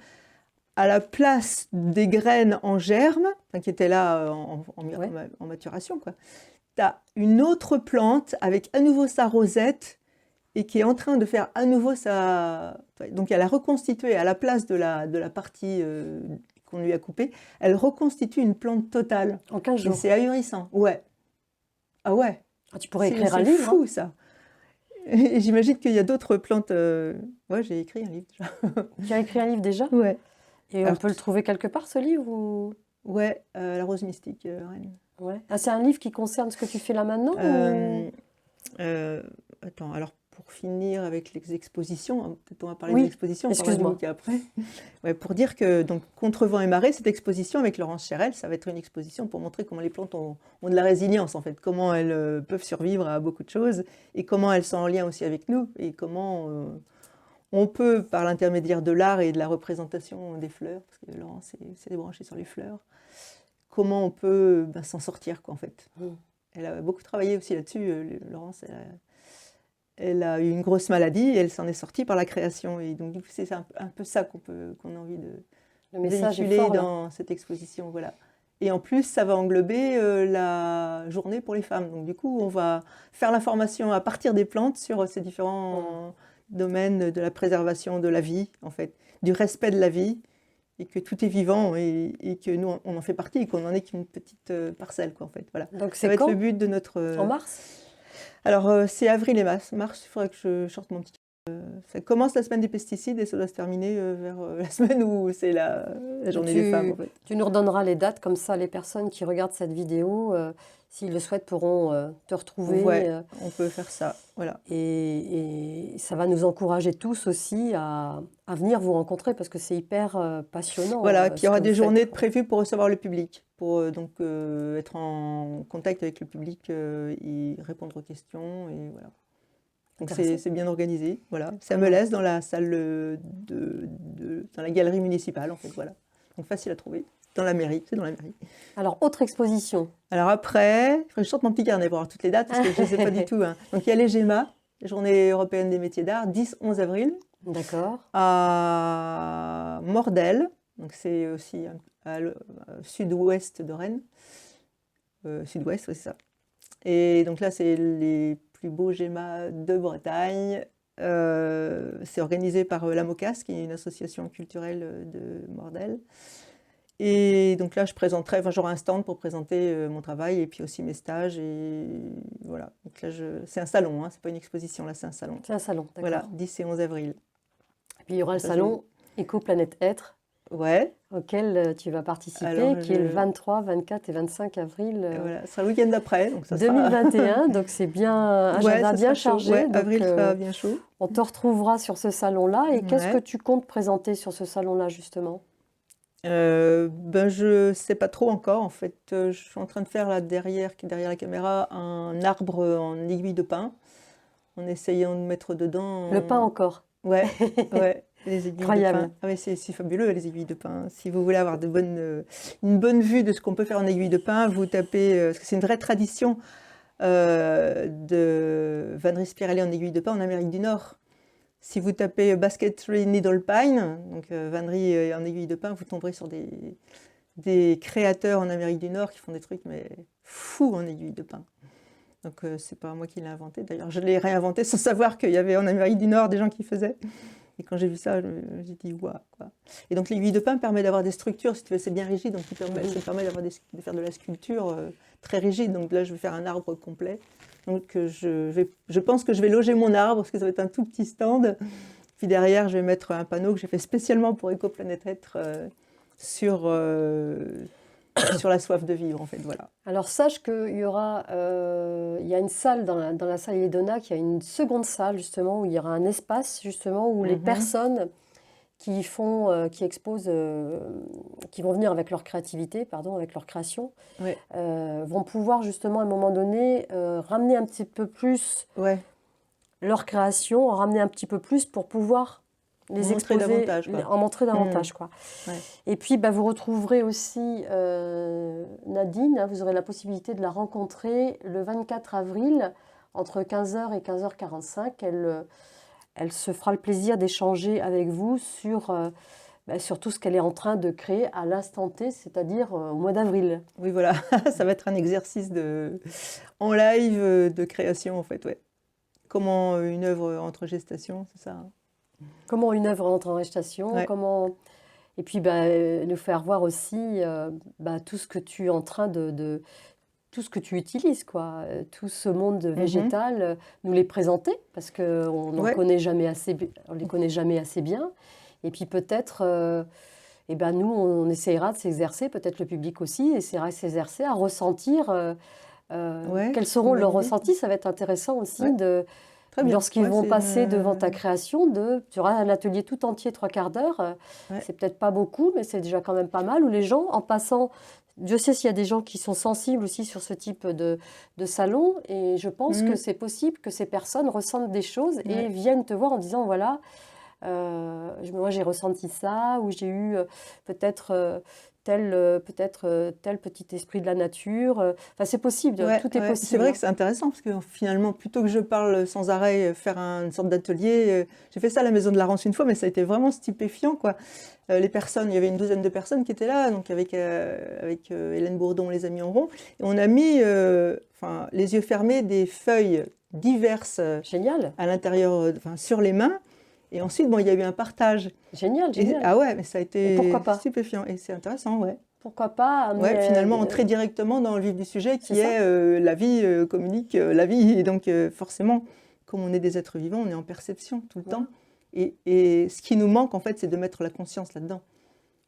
à la place des graines en germe, enfin, qui étaient là ouais. en maturation, quoi, tu as une autre plante avec à nouveau sa rosette et qui est en train de faire à nouveau sa... Donc elle a reconstitué à la place de la partie qu'on lui a coupée, elle reconstitue une plante totale. En 15 Et jours. c'est ahurissant. Ouais. Ah ouais. Ah, tu pourrais écrire un C'est livre, hein. fou ça. Et j'imagine qu'il y a d'autres plantes. Ouais, j'ai écrit un livre déjà. Tu as écrit un livre déjà? Ouais. Et on Alors, peut le trouver quelque part, ce livre ou... ouais, La rose mystique, Rennes. Ouais. Ah, c'est un livre qui concerne ce que tu fais là maintenant ou... Euh, euh, Attends, alors pour finir avec les expositions, hein, peut-être on va parler des Oui, expositions, on parlera du excuse-moi. bouquin après. Ouais, pour dire que donc Contre vent et marée, cette exposition avec Laurence Chérel, ça va être une exposition pour montrer comment les plantes ont de la résilience en fait, comment elles peuvent survivre à beaucoup de choses et comment elles sont en lien aussi avec nous et comment on peut, par l'intermédiaire de l'art et de la représentation des fleurs, parce que Laurence s'est débranchée sur les fleurs, comment on peut s'en sortir quoi en fait. Mm. Elle a beaucoup travaillé aussi là-dessus, Laurence. Elle a eu une grosse maladie et elle s'en est sortie par la création. Et donc, du coup, c'est un peu ça qu'on a envie de Le message est véhiculer fort là. dans cette exposition. Voilà. Et en plus, ça va englober la journée pour les femmes. Donc, du coup, on va faire l'information à partir des plantes sur ces Mm. différents domaines de la préservation de la vie, en fait, du respect de la vie, et que tout est vivant et que nous, on en fait partie et qu'on n'en est qu'une petite parcelle, quoi, en fait. Voilà. Donc Ça c'est va être le quand? but de notre... En mars? Alors, c'est avril et mars. Mars, il faudrait que je sorte mon petit... ça commence la semaine des pesticides et ça doit se terminer vers la semaine où c'est la Mais journée des femmes, en fait. tu nous redonneras les dates, comme ça les personnes qui regardent cette vidéo, s'ils le souhaitent, pourront te retrouver. Ouais, on peut faire ça, voilà. Et ça va nous encourager tous aussi à venir vous rencontrer parce que c'est hyper passionnant Voilà, et puis il y ce que aura vous des journées faites, de quoi. prévues pour recevoir le public, pour donc être en contact avec le public et répondre aux questions, et voilà. Donc Intéressant. c'est bien organisé, voilà. Ça me Alors, laisse dans la salle dans la galerie municipale, en fait, voilà. Donc facile à trouver, dans la mairie, c'est dans la mairie. alors, autre exposition. Alors après, il faudrait que je sorte mon petit carnet pour avoir toutes les dates, parce que je ne sais pas du tout, hein. Donc il y a les GEMA, les Journées européennes des métiers d'art, 10-11 avril, D'accord. à Mordel, donc c'est aussi sud-ouest de Rennes. Sud-ouest, oui, c'est ça. Et donc là, c'est les plus beaux GEMA de Bretagne. C'est organisé par la MOCAS, qui est une association culturelle de Mordel. Et donc là, j'aurai un stand pour présenter mon travail et puis aussi mes stages. Et voilà. Donc là, c'est un salon, hein, c'est pas une exposition, là, c'est un salon. C'est un salon, Voilà, d'accord. 10 et 11 avril. Et puis il y aura le Ça, salon Éco-Planète Être Ouais, auquel tu vas participer, alors qui est le 23, 24 et 25 avril voilà, ce sera le week-end d'après, donc ça sera... 2021. Donc c'est bien un Ouais, agenda ça bien sera chaud. chargé. Ouais, Donc avril sera bien chaud. on te retrouvera sur ce salon-là. Et qu'est-ce que Ouais. tu comptes présenter sur ce salon-là, justement? Ben je sais pas trop encore en fait. Je suis en train de faire là derrière la caméra un arbre en aiguille de pin, en essayant de mettre dedans. Le pain encore. Ouais, ouais, les aiguilles de Incroyable. pin. Ah mais c'est fabuleux les aiguilles de pin. Si vous voulez avoir une bonne vue de ce qu'on peut faire en aiguille de pin, vous tapez, parce que c'est une vraie tradition de vannerie spiralée en aiguille de pin en Amérique du Nord. Si vous tapez basketry needle pine, donc vannerie en aiguille de pin, vous tomberez sur des créateurs en Amérique du Nord qui font des trucs mais fous en aiguille de pin. Donc, c'est pas moi qui l'ai inventé. D'ailleurs, je l'ai réinventé sans savoir qu'il y avait en Amérique du Nord des gens qui faisaient. Et quand j'ai vu ça, j'ai dit waouh, quoi. Et donc l'aiguille de pin permet d'avoir des structures, si tu veux, c'est bien rigide, donc ça permet de faire de la sculpture très rigide. Donc là, je vais faire un arbre complet. Donc je pense que je vais loger mon arbre, parce que ça va être un tout petit stand. Puis derrière, je vais mettre un panneau que j'ai fait spécialement pour Écoplanète Être sur la soif de vivre, en fait, voilà. Alors sache qu'il y aura, il y a une salle dans la salle Ilédona, qui a une seconde salle justement, où il y aura un espace justement où les personnes qui exposent, qui vont venir avec leur créativité, pardon, avec leur création, Ouais, vont pouvoir justement à un moment donné ramener un petit peu plus ouais, leur création, en ramener un petit peu plus pour pouvoir les montrer exposer, davantage, quoi. en montrer davantage, quoi. Ouais. Et puis, bah, vous retrouverez aussi Nadine, hein, vous aurez la possibilité de la rencontrer le 24 avril entre 15h et 15h45. Elle se fera le plaisir d'échanger avec vous sur tout ce qu'elle est en train de créer à l'instant T, c'est-à-dire au mois d'avril. Oui, voilà, ça va être un exercice en live de création, en fait, ouais. Comment une œuvre entre gestation, c'est ça, hein. Comment une œuvre entre en gestation, Ouais. et puis bah, nous faire voir aussi tout ce que tu es en train tout ce que tu utilises, quoi. Tout ce monde végétal, nous les présenter, parce qu'on Ouais. on les connaît jamais assez bien. Et puis peut-être, eh ben nous, on essayera de s'exercer, peut-être le public aussi, essaiera de s'exercer à ressentir Ouais, quels c'est seront une leurs bonne idée. ressentis. Ça va être intéressant aussi Ouais, très bien. lorsqu'ils Ouais, vont c'est passer devant ta création, tu auras un atelier tout entier, 3/4 d'heure. Ouais. C'est peut-être pas beaucoup, mais c'est déjà quand même pas mal. Où les gens, en passant, Dieu sait s'il y a des gens qui sont sensibles aussi sur ce type de salon. Et je pense que c'est possible que ces personnes ressentent des choses et Ouais. viennent te voir en disant, voilà, moi j'ai ressenti ça, ou j'ai eu peut-être tel petit esprit de la nature. Enfin, c'est possible, Ouais, tout est ouais. C'est possible, vrai hein. que c'est intéressant parce que finalement, plutôt que je parle sans arrêt, faire une sorte d'atelier, j'ai fait ça à la Maison de la Rance une fois, mais ça a été vraiment stupéfiant, quoi. Les personnes, il y avait une douzaine de personnes qui étaient là, donc avec Hélène Bourdon, les Amis en rond, et on a mis, les yeux fermés, des feuilles diverses Génial, à l'intérieur, sur les mains, et ensuite, bon, il y a eu un partage. génial, Et, génial. ah ouais, mais ça a Et pourquoi été pas? stupéfiant, et c'est intéressant, ouais. Pourquoi pas amener Ouais, finalement, entrer directement dans le vif du sujet c'est qui ça? est la vie communique la vie. Et donc, forcément, comme on est des êtres vivants, on est en perception tout le Voilà. temps. Et ce qui nous manque, en fait, c'est de mettre la conscience là-dedans.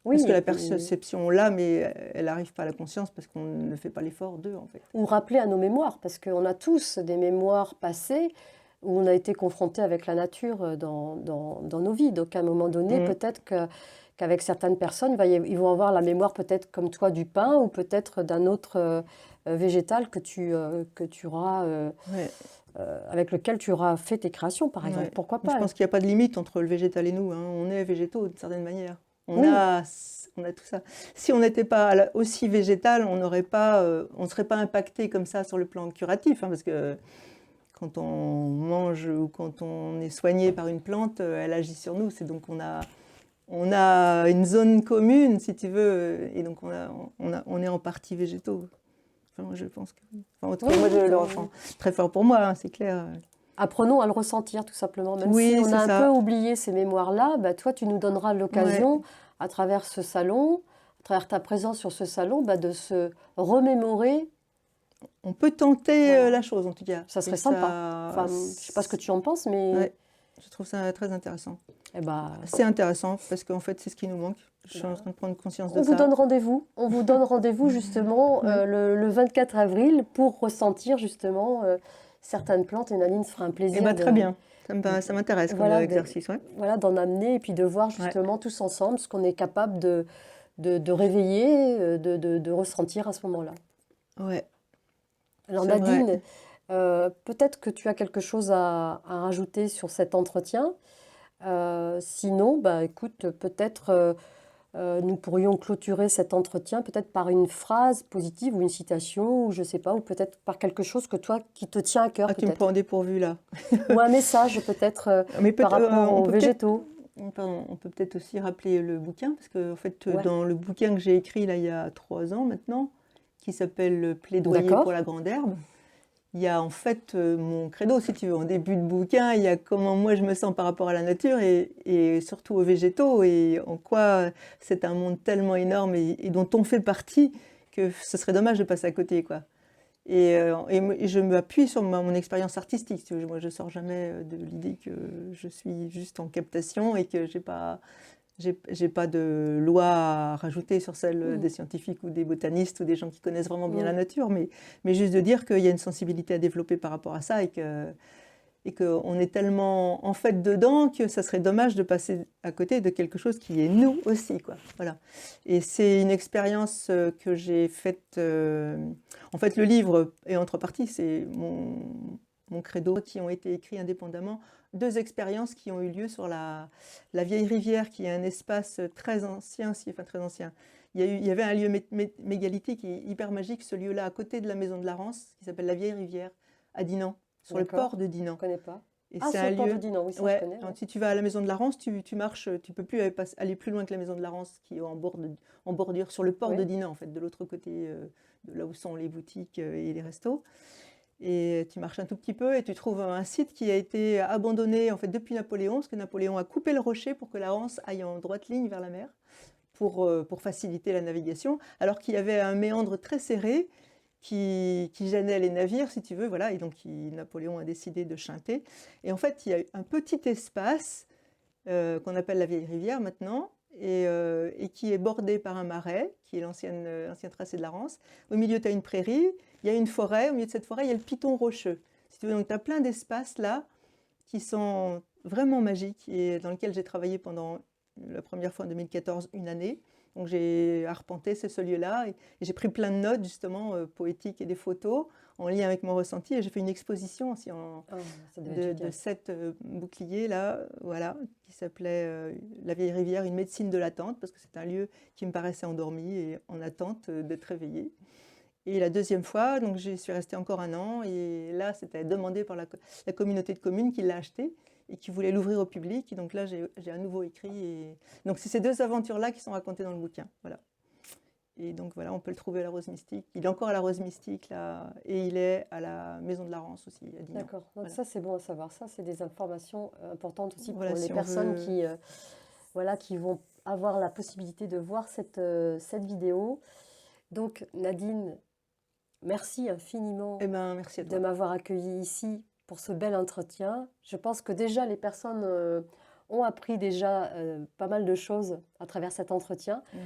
Oui, Parce que et la puis, perception, on l'a, mais elle n'arrive pas à la conscience parce qu'on ne fait pas l'effort d'eux, en fait. ou rappeler à nos mémoires, parce qu'on a tous des mémoires passées où on a été confronté avec la nature dans nos vies. Donc à un moment donné, Mm. peut-être qu'avec certaines personnes, ils vont avoir la mémoire peut-être comme toi du pain, ou peut-être d'un autre végétal que tu auras, Ouais, avec lequel tu auras fait tes créations, par exemple. ouais. Pourquoi Je pas? pense qu'il n'y a pas de limite entre le végétal et nous, hein. On est végétaux d'une certaine manière. Oui, On a tout ça. Si on n'était pas aussi végétal, on ne serait pas impacté comme ça sur le plan curatif, hein, parce que quand on mange ou quand on est soigné par une plante, elle agit sur nous. C'est donc on a une zone commune, si tu veux, et donc on est en partie végétaux. Enfin, moi, je pense que oui. Enfin, en tout cas, oui, moi, je oui, le ressens très fort pour moi, hein, c'est clair. apprenons à le ressentir tout simplement. Même si Oui, on a c'est un peu ça. oublié ces mémoires-là, bah, toi, tu nous donneras Ouais. l'occasion, à travers ce salon, à travers ta présence sur ce salon, bah, de se remémorer. On peut tenter Voilà, la chose, en tout cas. ça Et serait sympa. ça, Enfin, je sais pas ce que tu en penses, mais ouais, je trouve ça très intéressant. eh bah, C'est intéressant parce qu'en fait, c'est ce qui nous manque. Je suis en bah, train de prendre conscience de on vous ça. donne rendez-vous. On vous donne rendez-vous justement Ouais. le 24 avril pour ressentir justement certaines plantes. Et Nadine se fera un Eh plaisir ben, très bien. Ça m'intéresse comme voilà, exercice, ouais. voilà, d'en amener et puis de voir Ouais. justement tous ensemble ce qu'on est capable de réveiller, de ressentir à ce moment-là. Ouais, Alors c'est vrai. Nadine, peut-être que tu as quelque chose à rajouter sur cet entretien. Sinon, bah, écoute, peut-être nous pourrions clôturer cet entretien peut-être par une phrase positive ou une citation, ou je sais pas, ou peut-être par quelque chose que toi qui te tient à cœur Ah, tu me prends peut-être. au dépourvu là. Ou un message peut-être Mais par rapport on aux peut peut-être, végétaux. pardon, on peut peut-être aussi rappeler le bouquin, parce que en fait, Ouais, dans le bouquin que j'ai écrit là il y a 3 ans maintenant, qui s'appelle Plaidoyer pour d'accord. la grande herbe, il y a en fait mon credo, si tu veux, en début de bouquin, il y a comment moi je me sens par rapport à la nature et surtout aux végétaux et en quoi c'est un monde tellement énorme et dont on fait partie que ce serait dommage de passer à côté, quoi. Et je m'appuie sur mon expérience artistique. Si tu veux. Moi, je sors jamais de l'idée que je suis juste en captation et que j'ai pas de loi à rajouter sur celle des scientifiques ou des botanistes ou des gens qui connaissent vraiment bien la nature, mais juste de dire qu'il y a une sensibilité à développer par rapport à ça et qu'on est tellement en fait dedans que ça serait dommage de passer à côté de quelque chose qui est nous aussi, quoi. Voilà. Et c'est une expérience que j'ai faite. En fait, le livre est entre parties, c'est mon credo qui ont été écrits indépendamment. Deux expériences qui ont eu lieu sur la vieille rivière, qui est un espace très ancien aussi, enfin très ancien. Il y avait un lieu mégalithique qui est hyper magique, ce lieu-là à côté de la maison de la Rance, qui s'appelle la vieille rivière, à Dinan, sur le port de Je ne Dinan. connais pas. Et Ah, c'est sur un le port de lieu. Dinan, oui, ça je Ouais, connais. Ouais. si tu vas à la maison de la Rance, tu marches, tu peux plus aller plus loin que la maison de la Rance, qui est en bordure, sur le port de Oui. Dinan, en fait, de l'autre côté, de là où sont les boutiques et les restos. Et tu marches un tout petit peu et tu trouves un site qui a été abandonné en fait depuis Napoléon, parce que Napoléon a coupé le rocher pour que la Rance aille en droite ligne vers la mer, pour faciliter la navigation, alors qu'il y avait un méandre très serré qui gênait les navires, si tu veux, voilà, et donc Napoléon a décidé de chunter. Et en fait, il y a un petit espace qu'on appelle la vieille rivière maintenant, et qui est bordé par un marais, qui est l'ancien tracé de la Rance. Au milieu, tu as une prairie, il y a une forêt, au milieu de cette forêt, il y a le piton rocheux. Si tu veux, donc tu as plein d'espaces là qui sont vraiment magiques et dans lesquels j'ai travaillé pendant la première fois en 2014 une année. Donc j'ai arpenté ce lieu-là et j'ai pris plein de notes justement poétiques et des photos en lien avec mon ressenti et j'ai fait une exposition aussi Ça devait être de génial. 7 boucliers là, voilà, qui s'appelait La vieille rivière, une médecine de l'attente parce que c'est un lieu qui me paraissait endormi et en attente d'être réveillé. Et la deuxième fois, donc j'y suis restée encore un an et là c'était demandé par la communauté de communes qui l'a acheté et qui voulait l'ouvrir au public. Et donc là j'ai à nouveau écrit. Et... Donc c'est ces deux aventures-là qui sont racontées dans le bouquin. Voilà. Et donc voilà, on peut le trouver à la Rose Mystique. Il est encore à la Rose Mystique là et il est à la Maison de la Rance aussi à Dinan. D'accord. Donc Voilà. ça, c'est bon à savoir. Ça, c'est des informations importantes aussi Voilà, pour les si on personnes veut. voilà, qui vont avoir la possibilité de voir cette vidéo. Donc, Nadine, merci infiniment Eh ben merci à de toi. m'avoir accueillie ici pour ce bel entretien. Je pense que déjà les personnes ont appris déjà pas mal de choses à travers cet entretien. Ouais.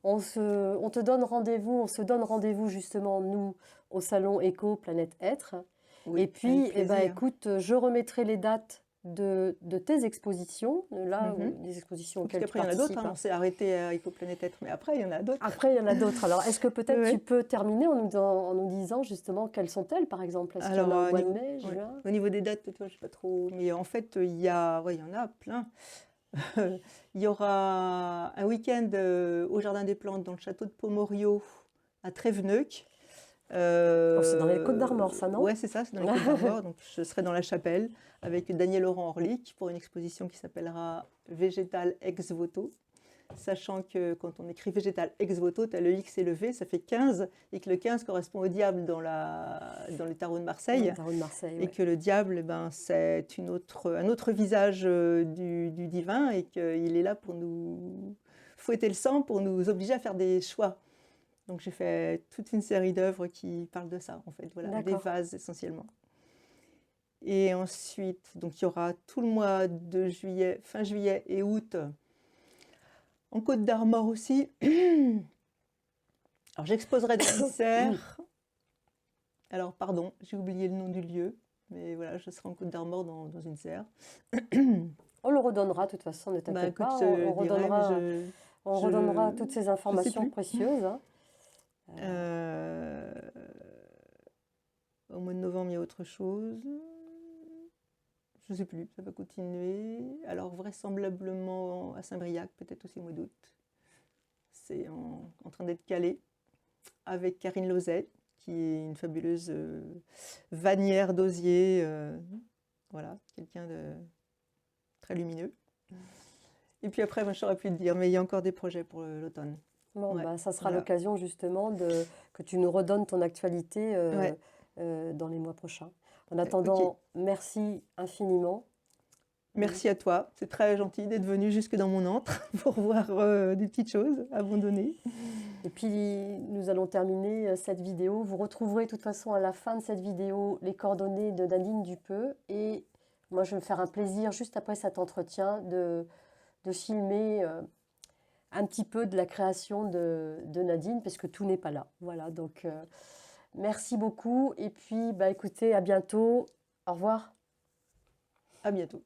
On te donne rendez-vous, on se donne rendez-vous justement nous au salon Éco Planète Être. Oui, Et puis, avec eh ben, plaisir. écoute, je remettrai les dates de tes expositions, là, Mhm. des expositions Parce auxquelles tu qu'après il y en a d'autres, participes. hein. On s'est arrêté à Écoplanète Être, mais après il y en a d'autres. Après, il y en a d'autres. Alors, est-ce que peut-être tu Ouais. peux terminer en nous disant justement quelles sont-elles, par exemple? Est-ce qu'il y en Alors, a au au mois de niveau, mai, ouais. juin? Au niveau des dates, toi, je sais pas trop. Mais en fait, il y en a plein. Il y aura un week-end au Jardin des Plantes dans le château de Pomorio à Tréveneuc. Oh, c'est dans les Côtes d'Armor, ça, non? Ouais, c'est ça, c'est dans les Côtes d'Armor. Donc, je serai dans la chapelle avec Daniel Laurent Orlic pour une exposition qui s'appellera Végétal ex voto. Sachant que quand on écrit végétal ex voto, tu as le X et le V, ça fait 15, et que le 15 correspond au diable dans le tarot de Dans Marseille, le tarot de Marseille, et ouais. que le diable, c'est un autre visage du divin, et qu'il est là pour nous fouetter le sang, pour nous obliger à faire des choix. Donc j'ai fait toute une série d'œuvres qui parlent de ça, en fait, voilà, des D'accord. vases essentiellement. Et ensuite, donc il y aura tout le mois de juillet, fin juillet et août, en Côte d'Armor aussi. Alors j'exposerai dans une serre. Alors pardon, j'ai oublié le nom du lieu, mais voilà, je serai en Côte d'Armor dans une serre. On le redonnera, de toute façon, ne Bah t'inquiète écoute, pas. je te dirai, mais On redonnera je, toutes ces je sais informations plus. précieuses, hein. Euh, Au mois de novembre, il y a autre chose. Je sais plus, ça va continuer. Alors vraisemblablement à Saint-Briac, peut-être aussi au mois d'août. C'est en train d'être calé avec Karine Lauzet, qui est une fabuleuse vanière d'osier. Voilà, quelqu'un de très lumineux. Et puis après, moi, je ne saurais plus te dire, mais il y a encore des projets pour l'automne. Bon, Ouais, bah, ça sera voilà. l'occasion justement que tu nous redonnes ton actualité Ouais. dans les mois prochains. En Ok. attendant, merci infiniment. Merci à toi. C'est très gentil d'être venu jusque dans mon antre pour voir des petites choses abandonnées. Et puis, nous allons terminer cette vidéo. Vous retrouverez de toute façon à la fin de cette vidéo les coordonnées de Nadine Dupeux. Et moi, je vais me faire un plaisir, juste après cet entretien, de filmer un petit peu de la création de Nadine, parce que tout n'est pas là. Voilà, donc merci beaucoup. Et puis, bah, écoutez, à bientôt. Au revoir. À bientôt.